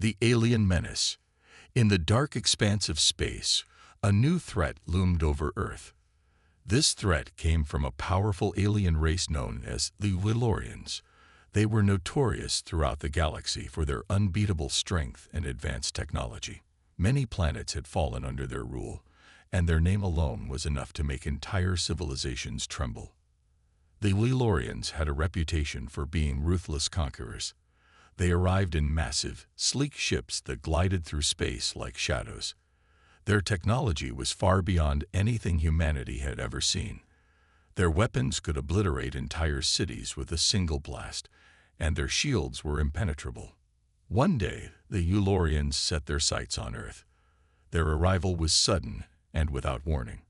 The alien menace. In the dark expanse of space, a new threat loomed over Earth. This threat came from a powerful alien race known as the Willorians. They were notorious throughout the galaxy for their unbeatable strength and advanced technology. Many planets had fallen under their rule, and their name alone was enough to make entire civilizations tremble. The Willorians had a reputation for being ruthless conquerors. They arrived in massive, sleek ships that glided through space like shadows. Their technology was far beyond anything humanity had ever seen. Their weapons could obliterate entire cities with a single blast, and their shields were impenetrable. One day, the Willorians set their sights on Earth. Their arrival was sudden and without warning.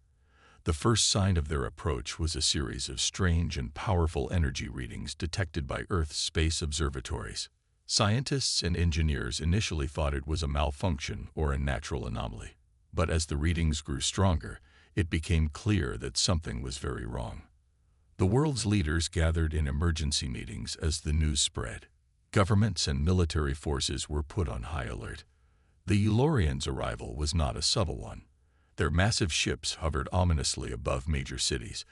The first sign of their approach was a series of strange and powerful energy readings detected by Earth's space observatories. Scientists and engineers initially thought it was a malfunction or a natural anomaly. But as the readings grew stronger, it became clear that something was very wrong. The world's leaders gathered in emergency meetings as the news spread. Governments and military forces were put on high alert. The Willorians' arrival was not a subtle one. Their massive ships hovered ominously above major cities,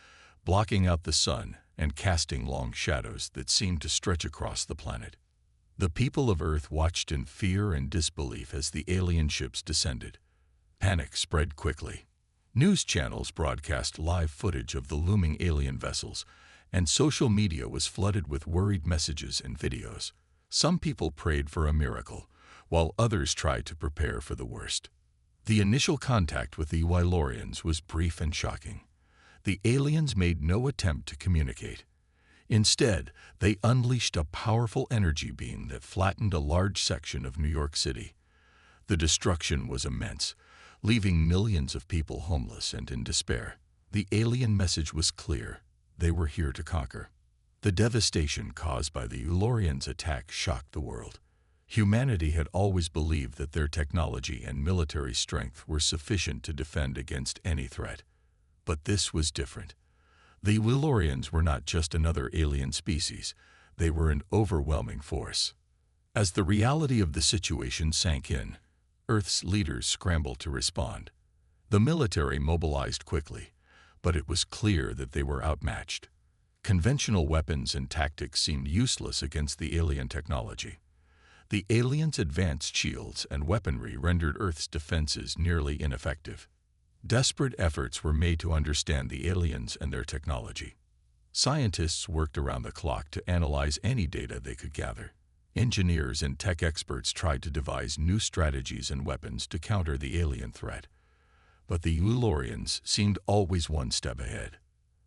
blocking out the sun and casting long shadows that seemed to stretch across the planet. The people of Earth watched in fear and disbelief as the alien ships descended. Panic spread quickly. News channels broadcast live footage of the looming alien vessels, and social media was flooded with worried messages and videos. Some people prayed for a miracle, while others tried to prepare for the worst. The initial contact with the Willorians was brief and shocking. The aliens made no attempt to communicate. Instead, they unleashed a powerful energy beam that flattened a large section of New York City. The destruction was immense, leaving millions of people homeless and in despair. The alien message was clear: they were here to conquer. The devastation caused by the Willorians' attack shocked the world. Humanity had always believed that their technology and military strength were sufficient to defend against any threat. But this was different. The Willorians were not just another alien species, they were an overwhelming force. As the reality of the situation sank in, Earth's leaders scrambled to respond. The military mobilized quickly, but it was clear that they were outmatched. Conventional weapons and tactics seemed useless against the alien technology. The aliens' advanced shields and weaponry rendered Earth's defenses nearly ineffective. Desperate efforts were made to understand the aliens and their technology. Scientists worked around the clock to analyze any data they could gather. Engineers and tech experts tried to devise new strategies and weapons to counter the alien threat. But the Willorians seemed always one step ahead.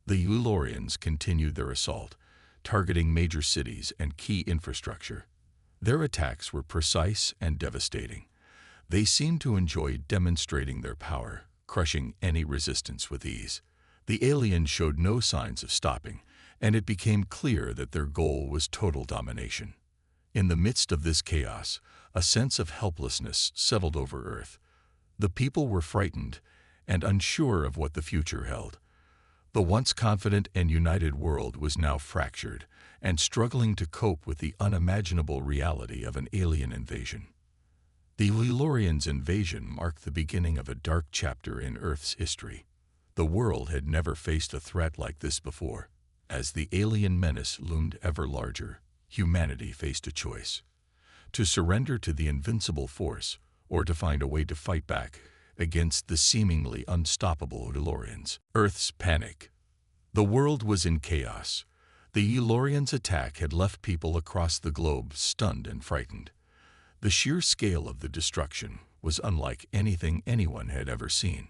The Willorians continued their assault, targeting major cities and key infrastructure. Their attacks were precise and devastating. They seemed to enjoy demonstrating their power, crushing any resistance with ease. The aliens showed no signs of stopping, and it became clear that their goal was total domination. In the midst of this chaos, a sense of helplessness settled over Earth. The people were frightened and unsure of what the future held. The once confident and united world was now fractured and struggling to cope with the unimaginable reality of an alien invasion. The Willorians' invasion marked the beginning of a dark chapter in Earth's history. The world had never faced a threat like this before. As the alien menace loomed ever larger, humanity faced a choice: to surrender to the invincible force or to find a way to fight back against the seemingly unstoppable Willorians. Earth's panic. The world was in chaos. The Willorians' attack had left people across the globe stunned and frightened. The sheer scale of the destruction was unlike anything anyone had ever seen.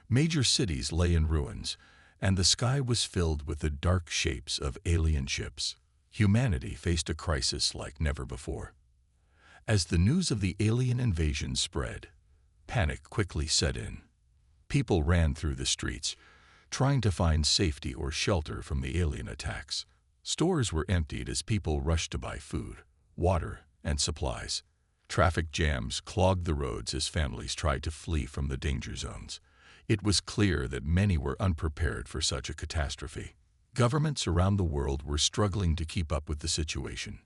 Major cities lay in ruins, and the sky was filled with the dark shapes of alien ships. Humanity faced a crisis like never before. As the news of the alien invasion spread, panic quickly set in. People ran through the streets, trying to find safety or shelter from the alien attacks. Stores were emptied as people rushed to buy food, water, and supplies. Traffic jams clogged the roads as families tried to flee from the danger zones. It was clear that many were unprepared for such a catastrophe. Governments around the world were struggling to keep up with the situation.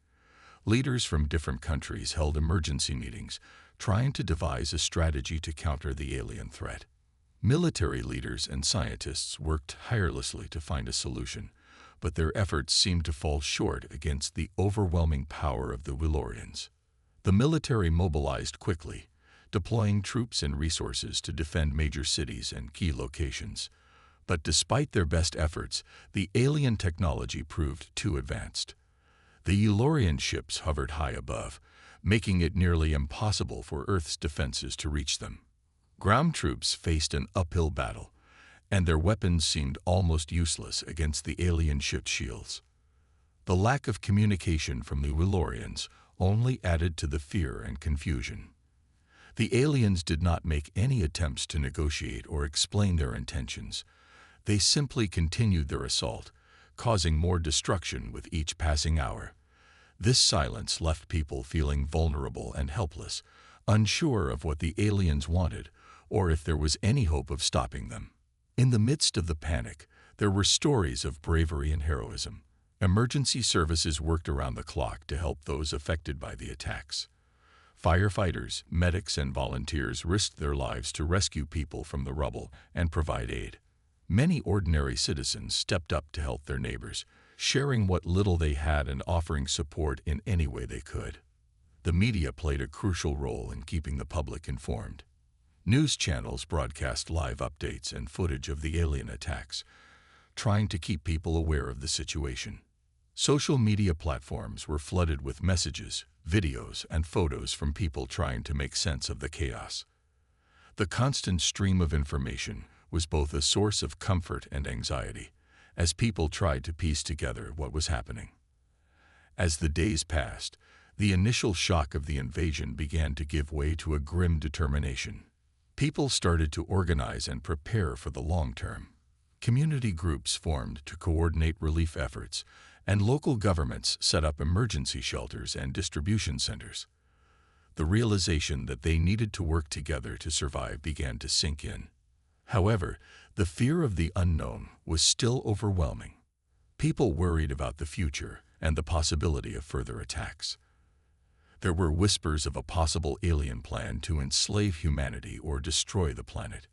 Leaders from different countries held emergency meetings, trying to devise a strategy to counter the alien threat. Military leaders and scientists worked tirelessly to find a solution, but their efforts seemed to fall short against the overwhelming power of the Willorians. The military mobilized quickly, deploying troops and resources to defend major cities and key locations. But despite their best efforts, the alien technology proved too advanced. The Willorian ships hovered high above, making it nearly impossible for Earth's defenses to reach them. Ground troops faced an uphill battle, and their weapons seemed almost useless against the alien ship shields. The lack of communication from the Willorians only added to the fear and confusion. The aliens did not make any attempts to negotiate or explain their intentions. They simply continued their assault, causing more destruction with each passing hour. This silence left people feeling vulnerable and helpless, unsure of what the aliens wanted or if there was any hope of stopping them. In the midst of the panic, there were stories of bravery and heroism. Emergency services worked around the clock to help those affected by the attacks. Firefighters, medics, and volunteers risked their lives to rescue people from the rubble and provide aid. Many ordinary citizens stepped up to help their neighbors, sharing what little they had and offering support in any way they could. The media played a crucial role in keeping the public informed. News channels broadcast live updates and footage of the alien attacks, trying to keep people aware of the situation. Social media platforms were flooded with messages, videos, and photos from people trying to make sense of the chaos. The constant stream of information was both a source of comfort and anxiety, as people tried to piece together what was happening. As the days passed, the initial shock of the invasion began to give way to a grim determination. People started to organize and prepare for the long term. Community groups formed to coordinate relief efforts, and local governments set up emergency shelters and distribution centers. The realization that they needed to work together to survive began to sink in. However, the fear of the unknown was still overwhelming. People worried about the future and the possibility of further attacks. There were whispers of a possible alien plan to enslave humanity or destroy the planet.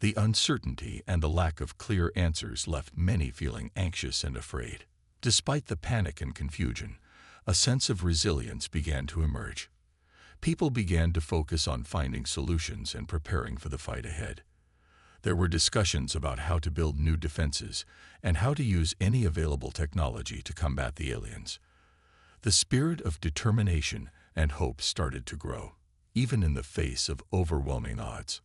The uncertainty and the lack of clear answers left many feeling anxious and afraid. Despite the panic and confusion, a sense of resilience began to emerge. People began to focus on finding solutions and preparing for the fight ahead. There were discussions about how to build new defenses and how to use any available technology to combat the aliens. The spirit of determination and hope started to grow, even in the face of overwhelming odds.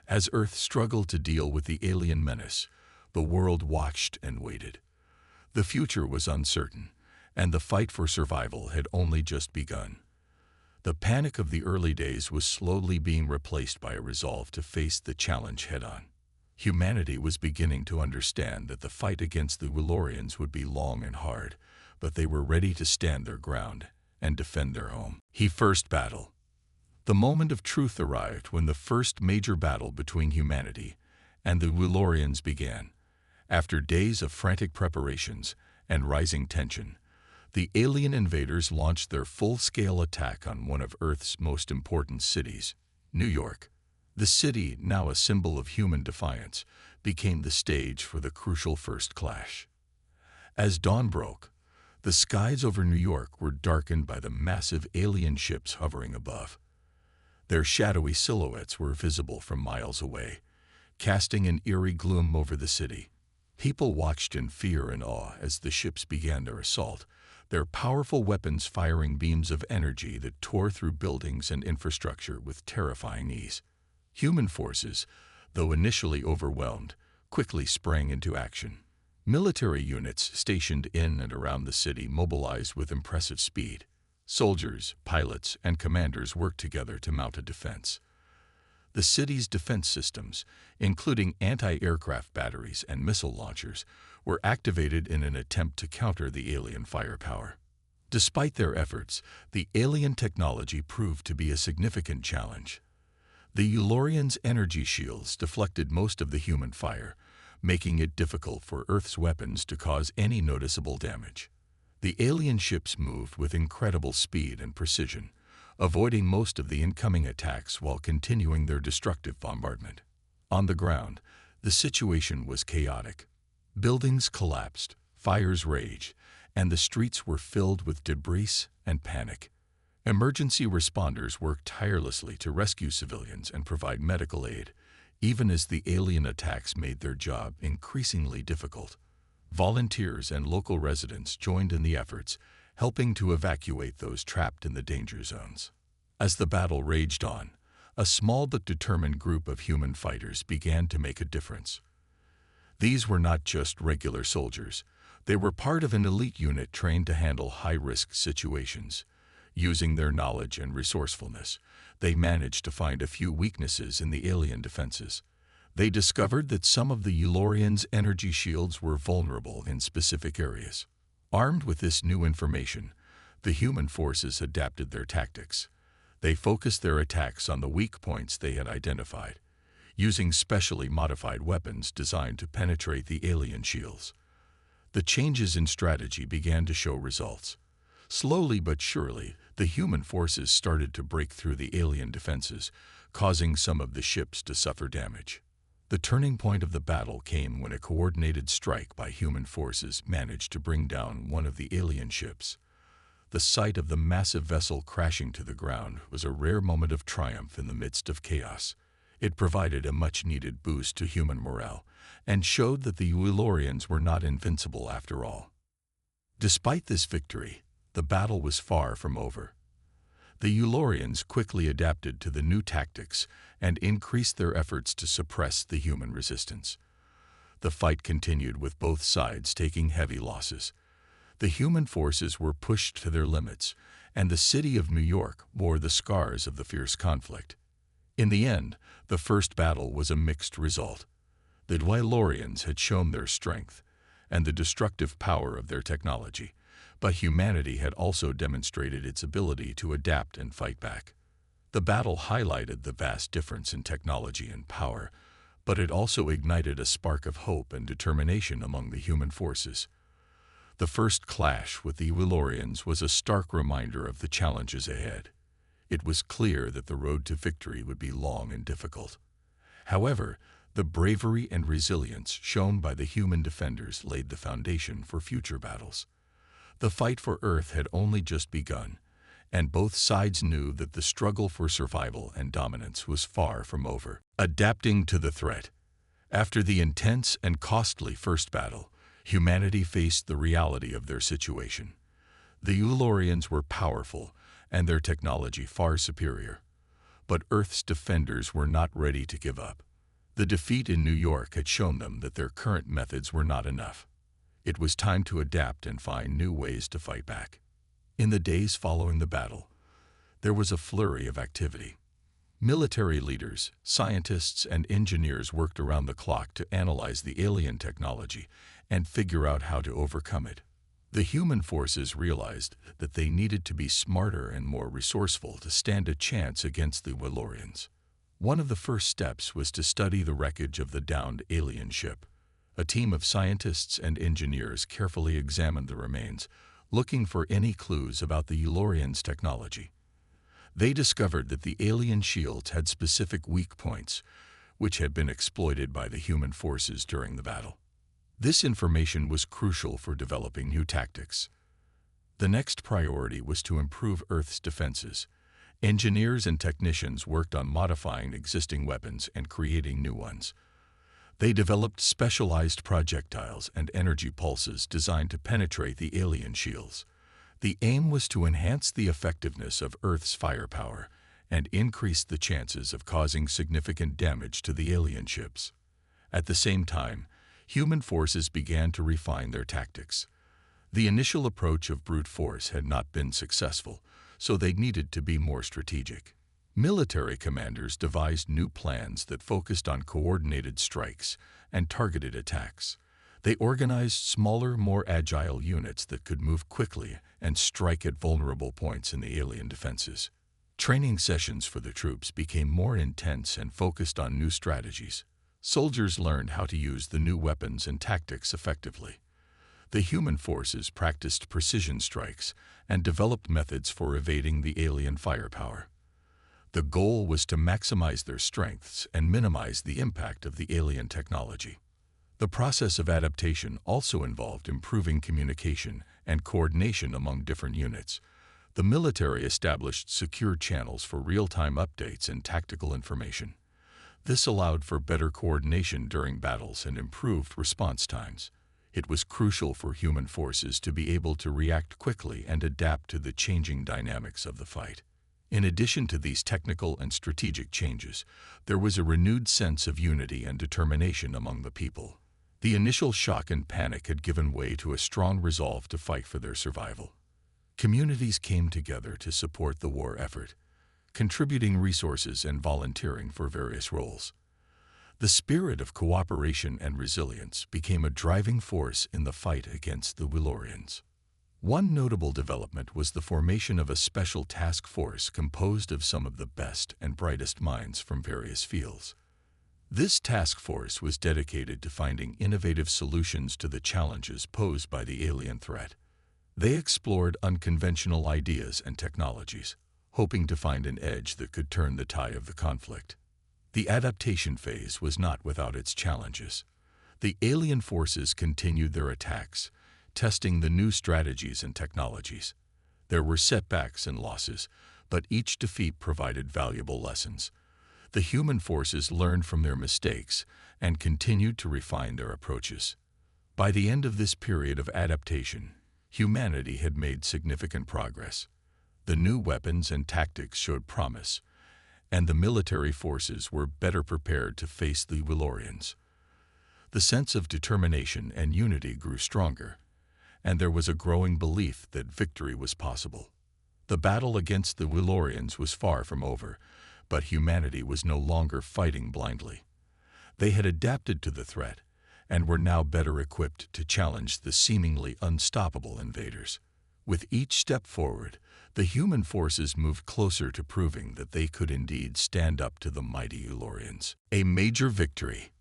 As Earth struggled to deal with the alien menace, the world watched and waited. The future was uncertain, and the fight for survival had only just begun. The panic of the early days was slowly being replaced by a resolve to face the challenge head-on. Humanity was beginning to understand that the fight against the Willorians would be long and hard, but they were ready to stand their ground and defend their home. First battle. The moment of truth arrived when the first major battle between humanity and the Willorians began. After days of frantic preparations and rising tension, the alien invaders launched their full-scale attack on one of Earth's most important cities, New York. The city, now a symbol of human defiance, became the stage for the crucial first clash. As dawn broke, the skies over New York were darkened by the massive alien ships hovering above. Their shadowy silhouettes were visible from miles away, casting an eerie gloom over the city. People watched in fear and awe as the ships began their assault, their powerful weapons firing beams of energy that tore through buildings and infrastructure with terrifying ease. Human forces, though initially overwhelmed, quickly sprang into action. Military units stationed in and around the city mobilized with impressive speed. Soldiers, pilots, and commanders worked together to mount a defense. The city's defense systems, including anti-aircraft batteries and missile launchers, were activated in an attempt to counter the alien firepower. Despite their efforts, the alien technology proved to be a significant challenge. The Willorians' energy shields deflected most of the human fire, making it difficult for Earth's weapons to cause any noticeable damage. The alien ships moved with incredible speed and precision, avoiding most of the incoming attacks while continuing their destructive bombardment. On the ground, the situation was chaotic. Buildings collapsed, fires raged, and the streets were filled with debris and panic. Emergency responders worked tirelessly to rescue civilians and provide medical aid, even as the alien attacks made their job increasingly difficult. Volunteers and local residents joined in the efforts, helping to evacuate those trapped in the danger zones. As the battle raged on, a small but determined group of human fighters began to make a difference. These were not just regular soldiers. They were part of an elite unit trained to handle high-risk situations. Using their knowledge and resourcefulness, they managed to find a few weaknesses in the alien defenses. They discovered that some of the Yulorians' energy shields were vulnerable in specific areas. Armed with this new information, the human forces adapted their tactics. They focused their attacks on the weak points they had identified, using specially modified weapons designed to penetrate the alien shields. The changes in strategy began to show results. Slowly but surely, the human forces started to break through the alien defenses, causing some of the ships to suffer damage. The turning point of the battle came when a coordinated strike by human forces managed to bring down one of the alien ships. The sight of the massive vessel crashing to the ground was a rare moment of triumph in the midst of chaos. It provided a much-needed boost to human morale and showed that the Yulorians were not invincible after all. Despite this victory, the battle was far from over. The Yulorians quickly adapted to the new tactics and increased their efforts to suppress the human resistance. The fight continued with both sides taking heavy losses. The human forces were pushed to their limits, and the city of New York bore the scars of the fierce conflict. In the end, the first battle was a mixed result. The Yulorians had shown their strength and the destructive power of their technology, but humanity had also demonstrated its ability to adapt and fight back. The battle highlighted the vast difference in technology and power, but it also ignited a spark of hope and determination among the human forces. The first clash with the Yulorians was a stark reminder of the challenges ahead. It was clear that the road to victory would be long and difficult. However, the bravery and resilience shown by the human defenders laid the foundation for future battles. The fight for Earth had only just begun, and both sides knew that the struggle for survival and dominance was far from over. Adapting to the threat. After the intense and costly first battle, humanity faced the reality of their situation. The Yulorians were powerful, and their technology far superior. But Earth's defenders were not ready to give up. The defeat in New York had shown them that their current methods were not enough. It was time to adapt and find new ways to fight back. In the days following the battle, there was a flurry of activity. Military leaders, scientists, and engineers worked around the clock to analyze the alien technology and figure out how to overcome it. The human forces realized that they needed to be smarter and more resourceful to stand a chance against the Yulorians. One of the first steps was to study the wreckage of the downed alien ship. A team of scientists and engineers carefully examined the remains, looking for any clues about the Yulorians' technology. They discovered that the alien shields had specific weak points, which had been exploited by the human forces during the battle. This information was crucial for developing new tactics. The next priority was to improve Earth's defenses. Engineers and technicians worked on modifying existing weapons and creating new ones. They developed specialized projectiles and energy pulses designed to penetrate the alien shields. The aim was to enhance the effectiveness of Earth's firepower and increase the chances of causing significant damage to the alien ships. At the same time, human forces began to refine their tactics. The initial approach of brute force had not been successful, so they needed to be more strategic. Military commanders devised new plans that focused on coordinated strikes and targeted attacks. They organized smaller, more agile units that could move quickly and strike at vulnerable points in the alien defenses. Training sessions for the troops became more intense and focused on new strategies. Soldiers learned how to use the new weapons and tactics effectively. The human forces practiced precision strikes and developed methods for evading the alien firepower. The goal was to maximize their strengths and minimize the impact of the alien technology. The process of adaptation also involved improving communication and coordination among different units. The military established secure channels for real-time updates and tactical information. This allowed for better coordination during battles and improved response times. It was crucial for human forces to be able to react quickly and adapt to the changing dynamics of the fight. In addition to these technical and strategic changes, there was a renewed sense of unity and determination among the people. The initial shock and panic had given way to a strong resolve to fight for their survival. Communities came together to support the war effort, contributing resources and volunteering for various roles. The spirit of cooperation and resilience became a driving force in the fight against the Wilorians. One notable development was the formation of a special task force composed of some of the best and brightest minds from various fields. This task force was dedicated to finding innovative solutions to the challenges posed by the alien threat. They explored unconventional ideas and technologies, hoping to find an edge that could turn the tide of the conflict. The adaptation phase was not without its challenges. The alien forces continued their attacks, testing the new strategies and technologies. There were setbacks and losses, but each defeat provided valuable lessons. The human forces learned from their mistakes and continued to refine their approaches. By the end of this period of adaptation, humanity had made significant progress. The new weapons and tactics showed promise, and the military forces were better prepared to face the Wilorians. The sense of determination and unity grew stronger, and there was a growing belief that victory was possible. The battle against the Wilorians was far from over, but humanity was no longer fighting blindly. They had adapted to the threat and were now better equipped to challenge the seemingly unstoppable invaders. With each step forward, the human forces moved closer to proving that they could indeed stand up to the mighty Wilorians. A major victory.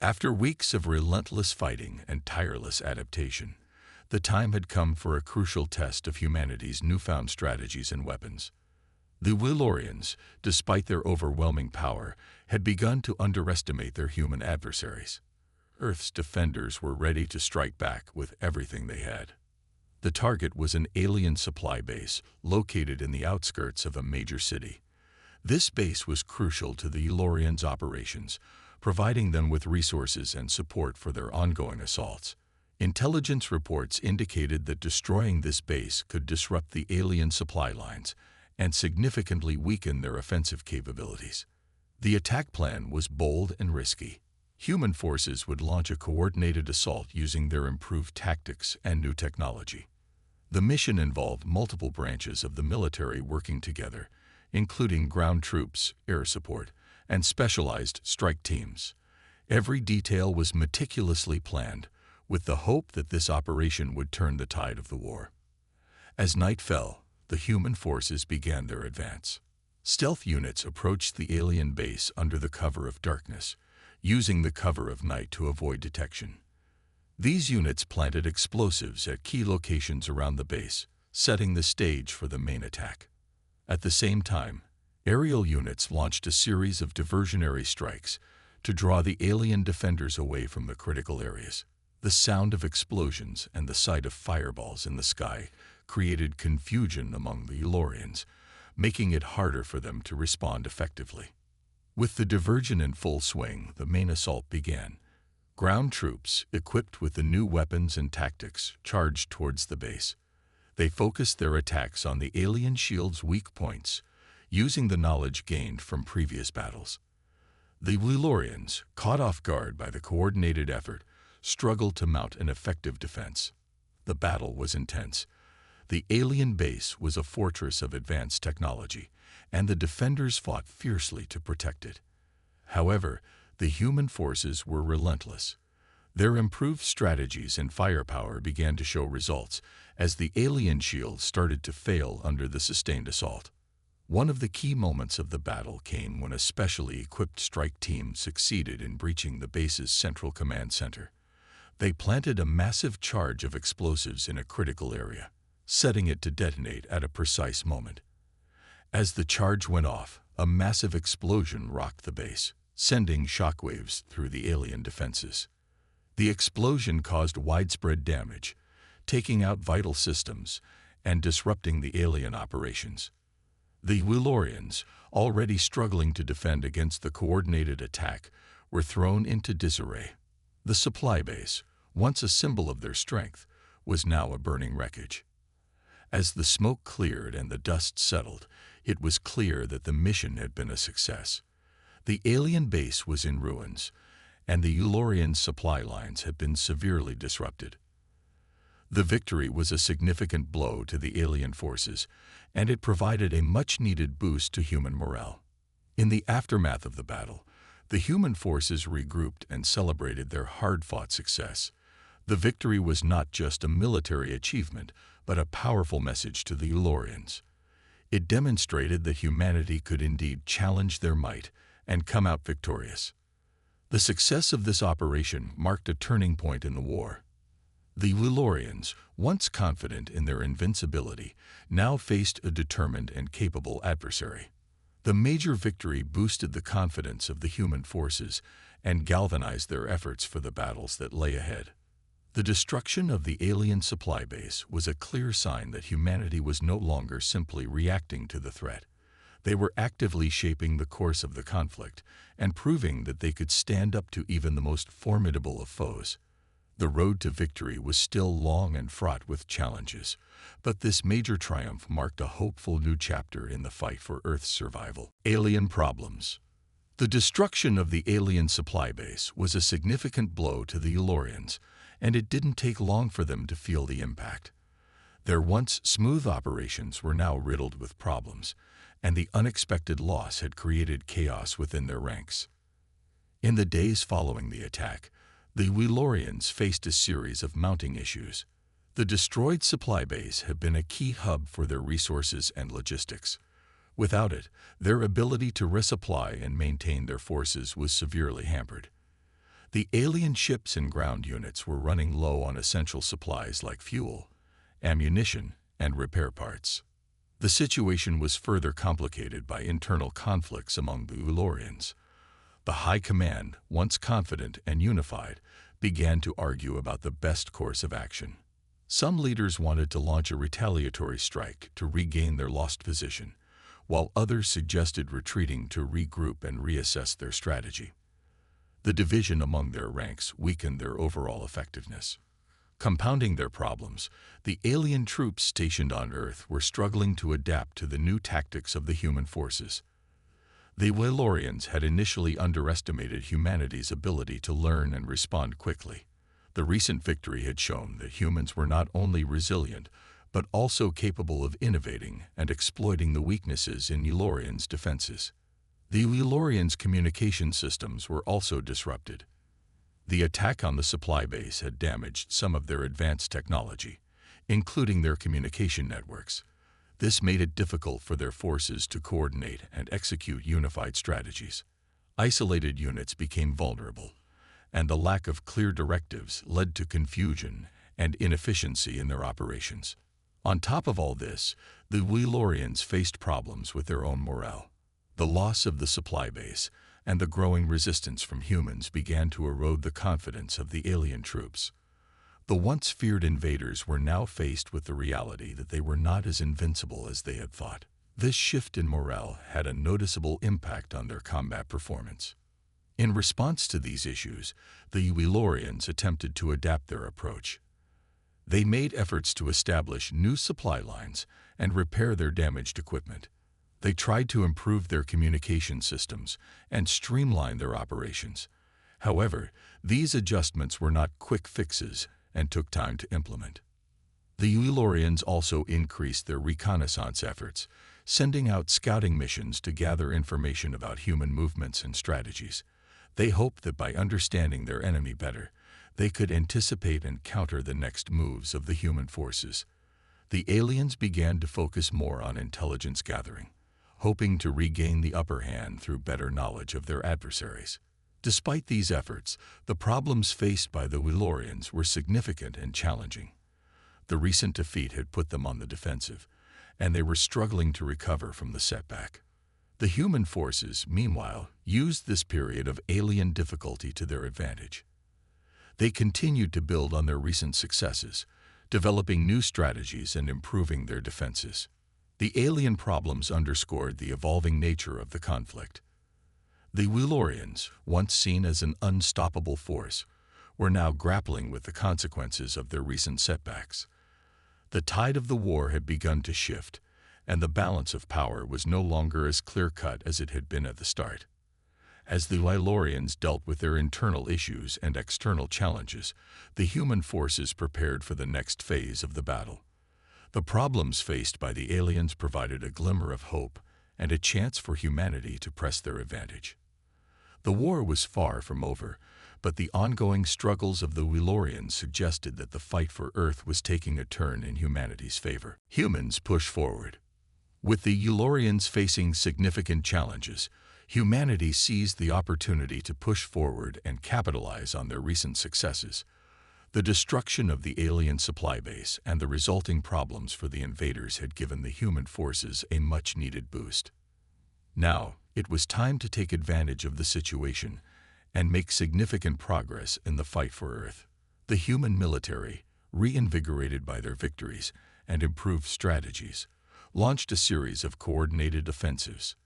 After weeks of relentless fighting and tireless adaptation, the time had come for a crucial test of humanity's newfound strategies and weapons. The Wilorians, despite their overwhelming power, had begun to underestimate their human adversaries. Earth's defenders were ready to strike back with everything they had. The target was an alien supply base located in the outskirts of a major city. This base was crucial to the Wilorians' operations, providing them with resources and support for their ongoing assaults. Intelligence reports indicated that destroying this base could disrupt the alien supply lines and significantly weaken their offensive capabilities. The attack plan was bold and risky. Human forces would launch a coordinated assault using their improved tactics and new technology. The mission involved multiple branches of the military working together, including ground troops, air support, and specialized strike teams. Every detail was meticulously planned, with the hope that this operation would turn the tide of the war. As night fell, the human forces began their advance. Stealth units approached the alien base under the cover of darkness, using the cover of night to avoid detection. These units planted explosives at key locations around the base, setting the stage for the main attack. At the same time, aerial units launched a series of diversionary strikes to draw the alien defenders away from the critical areas. The sound of explosions and the sight of fireballs in the sky created confusion among the Wilorians, making it harder for them to respond effectively. With the diversion in full swing, the main assault began. Ground troops, equipped with the new weapons and tactics, charged towards the base. They focused their attacks on the alien shield's weak points, using the knowledge gained from previous battles. The Wilorians, caught off guard by the coordinated effort, struggled to mount an effective defense. The battle was intense. The alien base was a fortress of advanced technology, and the defenders fought fiercely to protect it. However, the human forces were relentless. Their improved strategies and firepower began to show results as the alien shield started to fail under the sustained assault. One of the key moments of the battle came when a specially equipped strike team succeeded in breaching the base's central command center. They planted a massive charge of explosives in a critical area, setting it to detonate at a precise moment. As the charge went off, a massive explosion rocked the base, sending shockwaves through the alien defenses. The explosion caused widespread damage, taking out vital systems and disrupting the alien operations. The Wilorians, already struggling to defend against the coordinated attack, were thrown into disarray. The supply base, once a symbol of their strength, was now a burning wreckage. As the smoke cleared and the dust settled, it was clear that the mission had been a success. The alien base was in ruins, and the Wilorian supply lines had been severely disrupted. The victory was a significant blow to the alien forces, and it provided a much-needed boost to human morale. In the aftermath of the battle, the human forces regrouped and celebrated their hard-fought success. The victory was not just a military achievement, but a powerful message to the Wilorians. It demonstrated that humanity could indeed challenge their might and come out victorious. The success of this operation marked a turning point in the war. The Wilorians, once confident in their invincibility, now faced a determined and capable adversary. The major victory boosted the confidence of the human forces and galvanized their efforts for the battles that lay ahead. The destruction of the alien supply base was a clear sign that humanity was no longer simply reacting to the threat. They were actively shaping the course of the conflict and proving that they could stand up to even the most formidable of foes. The road to victory was still long and fraught with challenges, but this major triumph marked a hopeful new chapter in the fight for Earth's survival. Alien problems. The destruction of the alien supply base was a significant blow to the Wilorians, and it didn't take long for them to feel the impact. Their once smooth operations were now riddled with problems, and the unexpected loss had created chaos within their ranks. In the days following the attack, the Wilorians faced a series of mounting issues. The destroyed supply base had been a key hub for their resources and logistics. Without it, their ability to resupply and maintain their forces was severely hampered. The alien ships and ground units were running low on essential supplies like fuel, ammunition, and repair parts. The situation was further complicated by internal conflicts among the Wilorians. The High Command, once confident and unified, began to argue about the best course of action. Some leaders wanted to launch a retaliatory strike to regain their lost position, while others suggested retreating to regroup and reassess their strategy. The division among their ranks weakened their overall effectiveness. Compounding their problems, the alien troops stationed on Earth were struggling to adapt to the new tactics of the human forces. The Wilorians had initially underestimated humanity's ability to learn and respond quickly. The recent victory had shown that humans were not only resilient, but also capable of innovating and exploiting the weaknesses in Wilorians' defenses. The Wilorians' communication systems were also disrupted. The attack on the supply base had damaged some of their advanced technology, including their communication networks. This made it difficult for their forces to coordinate and execute unified strategies. Isolated units became vulnerable, and the lack of clear directives led to confusion and inefficiency in their operations. On top of all this, the Wilorians faced problems with their own morale. The loss of the supply base and the growing resistance from humans began to erode the confidence of the alien troops. The once feared invaders were now faced with the reality that they were not as invincible as they had thought. This shift in morale had a noticeable impact on their combat performance. In response to these issues, the Wilorians attempted to adapt their approach. They made efforts to establish new supply lines and repair their damaged equipment. They tried to improve their communication systems and streamline their operations. However, these adjustments were not quick fixes and took time to implement. The Wilorians also increased their reconnaissance efforts, sending out scouting missions to gather information about human movements and strategies. They hoped that by understanding their enemy better, they could anticipate and counter the next moves of the human forces. The aliens began to focus more on intelligence gathering, hoping to regain the upper hand through better knowledge of their adversaries. Despite these efforts, the problems faced by the Wellorians were significant and challenging. The recent defeat had put them on the defensive, and they were struggling to recover from the setback. The human forces, meanwhile, used this period of alien difficulty to their advantage. They continued to build on their recent successes, developing new strategies and improving their defenses. The alien problems underscored the evolving nature of the conflict. The Wellorians, once seen as an unstoppable force, were now grappling with the consequences of their recent setbacks. The tide of the war had begun to shift, and the balance of power was no longer as clear-cut as it had been at the start. As the Wellorians dealt with their internal issues and external challenges, the human forces prepared for the next phase of the battle. The problems faced by the aliens provided a glimmer of hope and a chance for humanity to press their advantage. The war was far from over, but the ongoing struggles of the Wellorians suggested that the fight for Earth was taking a turn in humanity's favor. Humans push forward. With the Wellorians facing significant challenges, humanity seized the opportunity to push forward and capitalize on their recent successes. The destruction of the alien supply base and the resulting problems for the invaders had given the human forces a much-needed boost. Now, it was time to take advantage of the situation and make significant progress in the fight for Earth. The human military, reinvigorated by their victories and improved strategies, launched a series of coordinated offensives.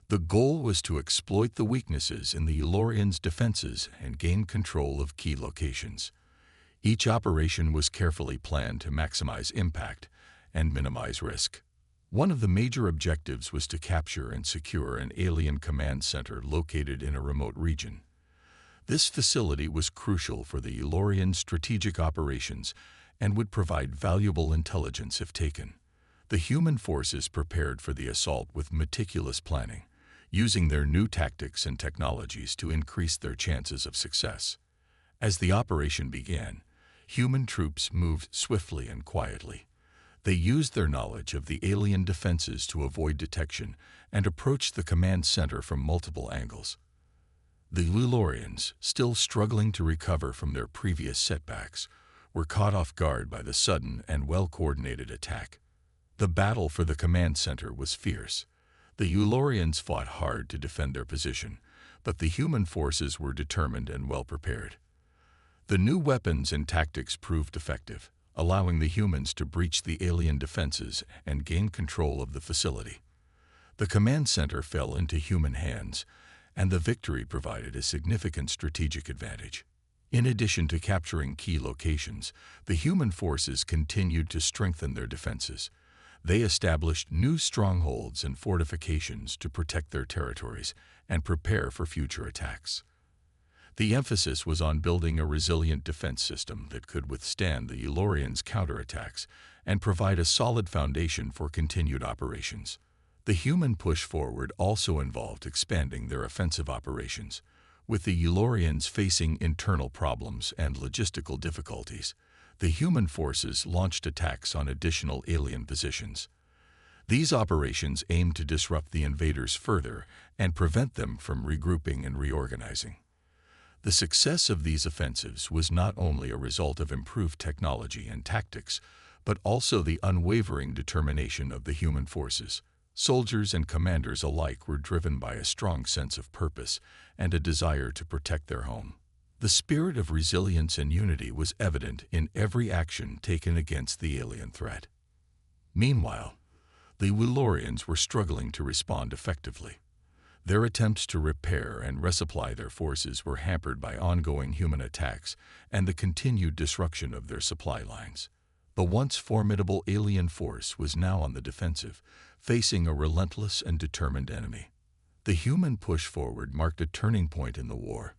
The goal was to exploit the weaknesses in the Wellorians' defenses and gain control of key locations. Each operation was carefully planned to maximize impact and minimize risk. One of the major objectives was to capture and secure an alien command center located in a remote region. This facility was crucial for the Wellorian strategic operations and would provide valuable intelligence if taken. The human forces prepared for the assault with meticulous planning, using their new tactics and technologies to increase their chances of success. As the operation began, human troops moved swiftly and quietly. They used their knowledge of the alien defenses to avoid detection and approached the command center from multiple angles. The Wellorians, still struggling to recover from their previous setbacks, were caught off guard by the sudden and well-coordinated attack. The battle for the command center was fierce. The Wellorians fought hard to defend their position, but the human forces were determined and well-prepared. The new weapons and tactics proved effective, allowing the humans to breach the alien defenses and gain control of the facility. The command center fell into human hands, and the victory provided a significant strategic advantage. In addition to capturing key locations, the human forces continued to strengthen their defenses. They established new strongholds and fortifications to protect their territories and prepare for future attacks. The emphasis was on building a resilient defense system that could withstand the Wellorians' counterattacks and provide a solid foundation for continued operations. The human push forward also involved expanding their offensive operations. With the Wellorians facing internal problems and logistical difficulties, the human forces launched attacks on additional alien positions. These operations aimed to disrupt the invaders further and prevent them from regrouping and reorganizing. The success of these offensives was not only a result of improved technology and tactics, but also the unwavering determination of the human forces. Soldiers and commanders alike were driven by a strong sense of purpose and a desire to protect their home. The spirit of resilience and unity was evident in every action taken against the alien threat. Meanwhile, the Wellorians were struggling to respond effectively. Their attempts to repair and resupply their forces were hampered by ongoing human attacks and the continued disruption of their supply lines. The once formidable alien force was now on the defensive, facing a relentless and determined enemy. The human push forward marked a turning point in the war.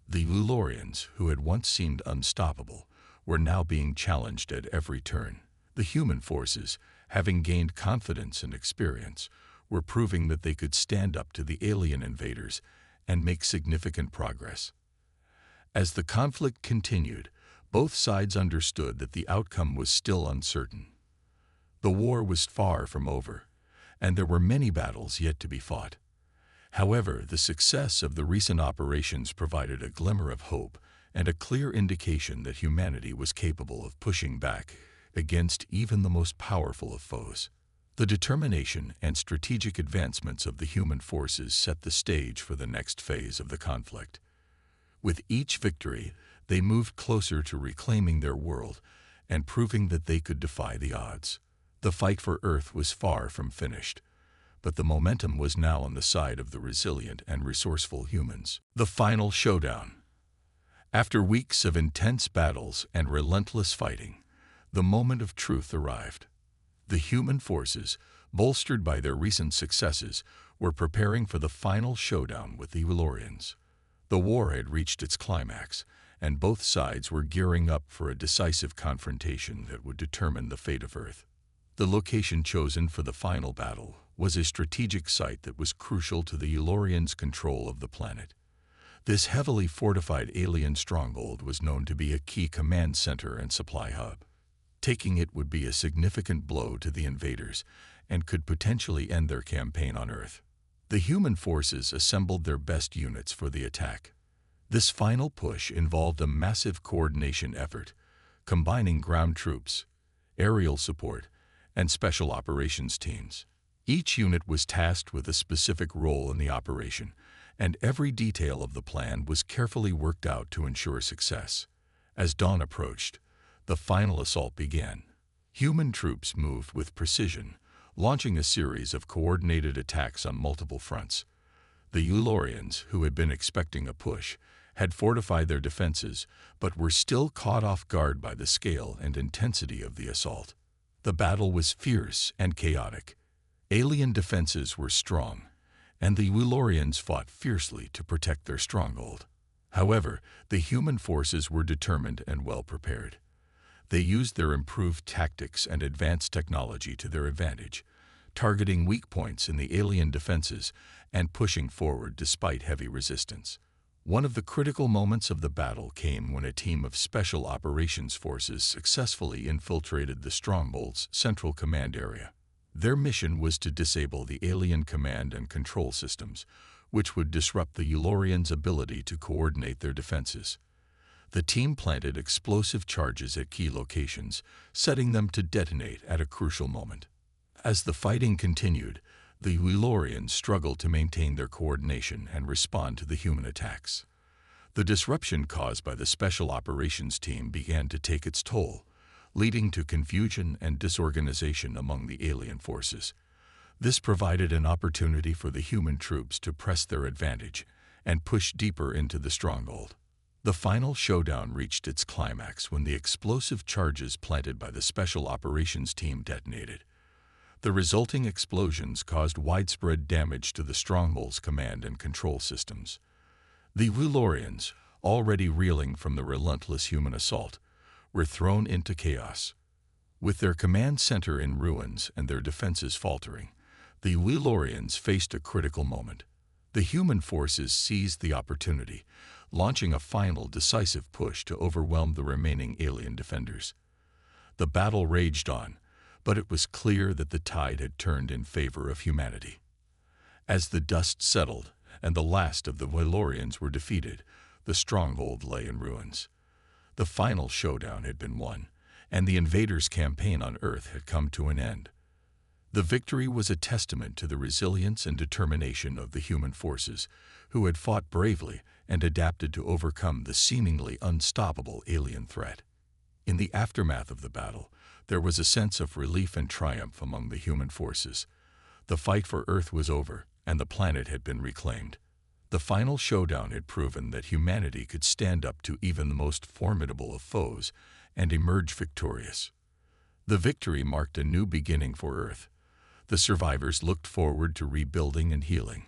The Wellorians, who had once seemed unstoppable, were now being challenged at every turn. The human forces, having gained confidence and experience, were proving that they could stand up to the alien invaders and make significant progress. As the conflict continued, both sides understood that the outcome was still uncertain. The war was far from over, and there were many battles yet to be fought. However, the success of the recent operations provided a glimmer of hope and a clear indication that humanity was capable of pushing back against even the most powerful of foes. The determination and strategic advancements of the human forces set the stage for the next phase of the conflict. With each victory, they moved closer to reclaiming their world and proving that they could defy the odds. The fight for Earth was far from finished, but the momentum was now on the side of the resilient and resourceful humans. The final showdown. After weeks of intense battles and relentless fighting, the moment of truth arrived. The human forces, bolstered by their recent successes, were preparing for the final showdown with the Eulorians. The war had reached its climax, and both sides were gearing up for a decisive confrontation that would determine the fate of Earth. The location chosen for the final battle was a strategic site that was crucial to the Eulorians' control of the planet. This heavily fortified alien stronghold was known to be a key command center and supply hub. Taking it would be a significant blow to the invaders and could potentially end their campaign on Earth. The human forces assembled their best units for the attack. This final push involved a massive coordination effort, combining ground troops, aerial support, and special operations teams. Each unit was tasked with a specific role in the operation, and every detail of the plan was carefully worked out to ensure success. As dawn approached, the final assault began. Human troops moved with precision, launching a series of coordinated attacks on multiple fronts. The Eulorians, who had been expecting a push, had fortified their defenses, but were still caught off guard by the scale and intensity of the assault. The battle was fierce and chaotic. Alien defenses were strong, and the Eulorians fought fiercely to protect their stronghold. However, the human forces were determined and well prepared. They used their improved tactics and advanced technology to their advantage, targeting weak points in the alien defenses and pushing forward despite heavy resistance. One of the critical moments of the battle came when a team of Special Operations Forces successfully infiltrated the stronghold's central command area. Their mission was to disable the alien command and control systems, which would disrupt the Eulorians' ability to coordinate their defenses. The team planted explosive charges at key locations, setting them to detonate at a crucial moment. As the fighting continued, the Eulorians struggled to maintain their coordination and respond to the human attacks. The disruption caused by the Special Operations Team began to take its toll, leading to confusion and disorganization among the alien forces. This provided an opportunity for the human troops to press their advantage and push deeper into the stronghold. The final showdown reached its climax when the explosive charges planted by the Special Operations Team detonated. The resulting explosions caused widespread damage to the stronghold's command and control systems. The Eulorians, already reeling from the relentless human assault, were thrown into chaos. With their command center in ruins and their defenses faltering, the Eulorians faced a critical moment. The human forces seized the opportunity, launching a final decisive push to overwhelm the remaining alien defenders. The battle raged on, but it was clear that the tide had turned in favor of humanity. As the dust settled and the last of the Eulorians were defeated, the stronghold lay in ruins. The final showdown had been won, and the invaders' campaign on Earth had come to an end. The victory was a testament to the resilience and determination of the human forces, who had fought bravely and adapted to overcome the seemingly unstoppable alien threat. In the aftermath of the battle, there was a sense of relief and triumph among the human forces. The fight for Earth was over, and the planet had been reclaimed. The final showdown had proven that humanity could stand up to even the most formidable of foes and emerge victorious. The victory marked a new beginning for Earth. The survivors looked forward to rebuilding and healing,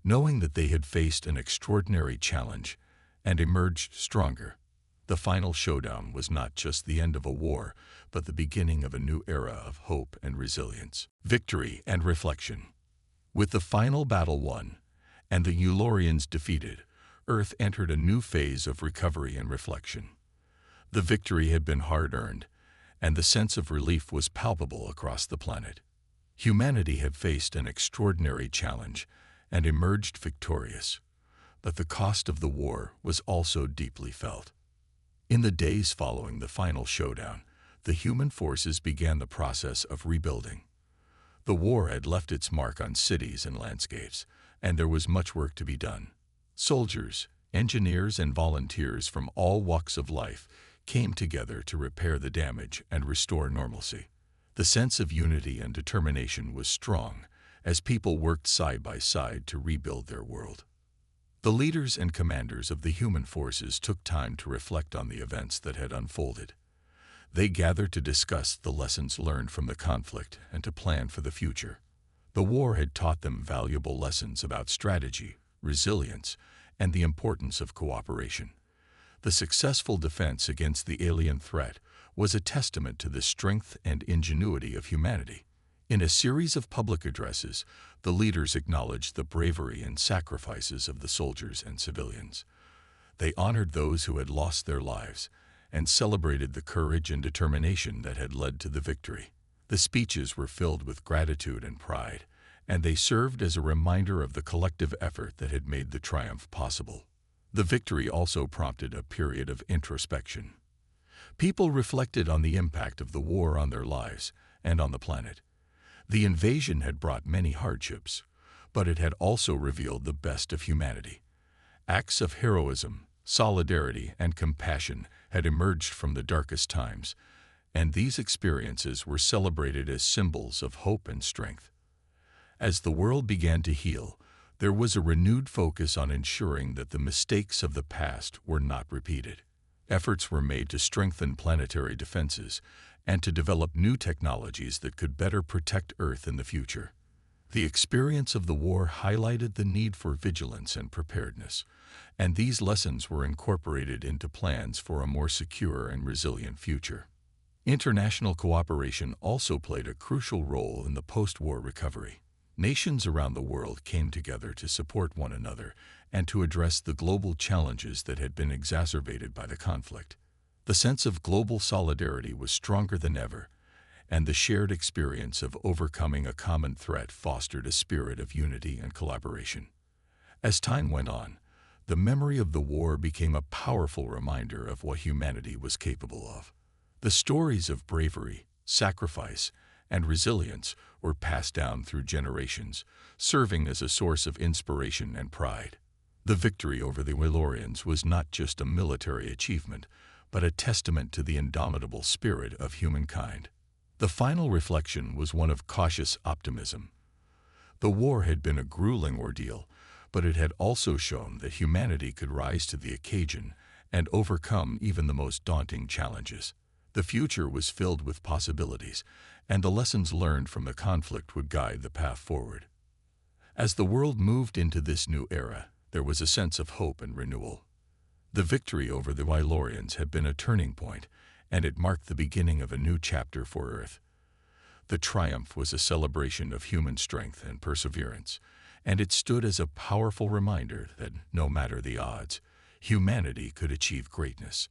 knowing that they had faced an extraordinary challenge and emerged stronger. The final showdown was not just the end of a war, but the beginning of a new era of hope and resilience. Victory and reflection. With the final battle won and the Eulorians defeated, Earth entered a new phase of recovery and reflection. The victory had been hard-earned, and the sense of relief was palpable across the planet. Humanity had faced an extraordinary challenge, and emerged victorious. But the cost of the war was also deeply felt. In the days following the final showdown, the human forces began the process of rebuilding. The war had left its mark on cities and landscapes, and there was much work to be done. Soldiers, engineers, and volunteers from all walks of life came together to repair the damage and restore normalcy. The sense of unity and determination was strong as people worked side by side to rebuild their world. The leaders and commanders of the human forces took time to reflect on the events that had unfolded. They gathered to discuss the lessons learned from the conflict and to plan for the future. The war had taught them valuable lessons about strategy, resilience, and the importance of cooperation. The successful defense against the alien threat was a testament to the strength and ingenuity of humanity. In a series of public addresses, the leaders acknowledged the bravery and sacrifices of the soldiers and civilians. They honored those who had lost their lives and celebrated the courage and determination that had led to the victory. The speeches were filled with gratitude and pride, and they served as a reminder of the collective effort that had made the triumph possible. The victory also prompted a period of introspection. People reflected on the impact of the war on their lives and on the planet. The invasion had brought many hardships, but it had also revealed the best of humanity. Acts of heroism, solidarity, and compassion had emerged from the darkest times, and these experiences were celebrated as symbols of hope and strength. As the world began to heal, there was a renewed focus on ensuring that the mistakes of the past were not repeated. Efforts were made to strengthen planetary defenses and to develop new technologies that could better protect Earth in the future. The experience of the war highlighted the need for vigilance and preparedness, and these lessons were incorporated into plans for a more secure and resilient future. International cooperation also played a crucial role in the post-war recovery. Nations around the world came together to support one another and to address the global challenges that had been exacerbated by the conflict. The sense of global solidarity was stronger than ever, and the shared experience of overcoming a common threat fostered a spirit of unity and collaboration. As time went on, the memory of the war became a powerful reminder of what humanity was capable of. The stories of bravery, sacrifice, and resilience were passed down through generations, serving as a source of inspiration and pride. The victory over the Wellorians was not just a military achievement, but a testament to the indomitable spirit of humankind. The final reflection was one of cautious optimism. The war had been a grueling ordeal, but it had also shown that humanity could rise to the occasion and overcome even the most daunting challenges. The future was filled with possibilities, and the lessons learned from the conflict would guide the path forward. As the world moved into this new era, there was a sense of hope and renewal. The victory over the Wellorians had been a turning point, and it marked the beginning of a new chapter for Earth. The triumph was a celebration of human strength and perseverance, and it stood as a powerful reminder that, no matter the odds, humanity could achieve greatness.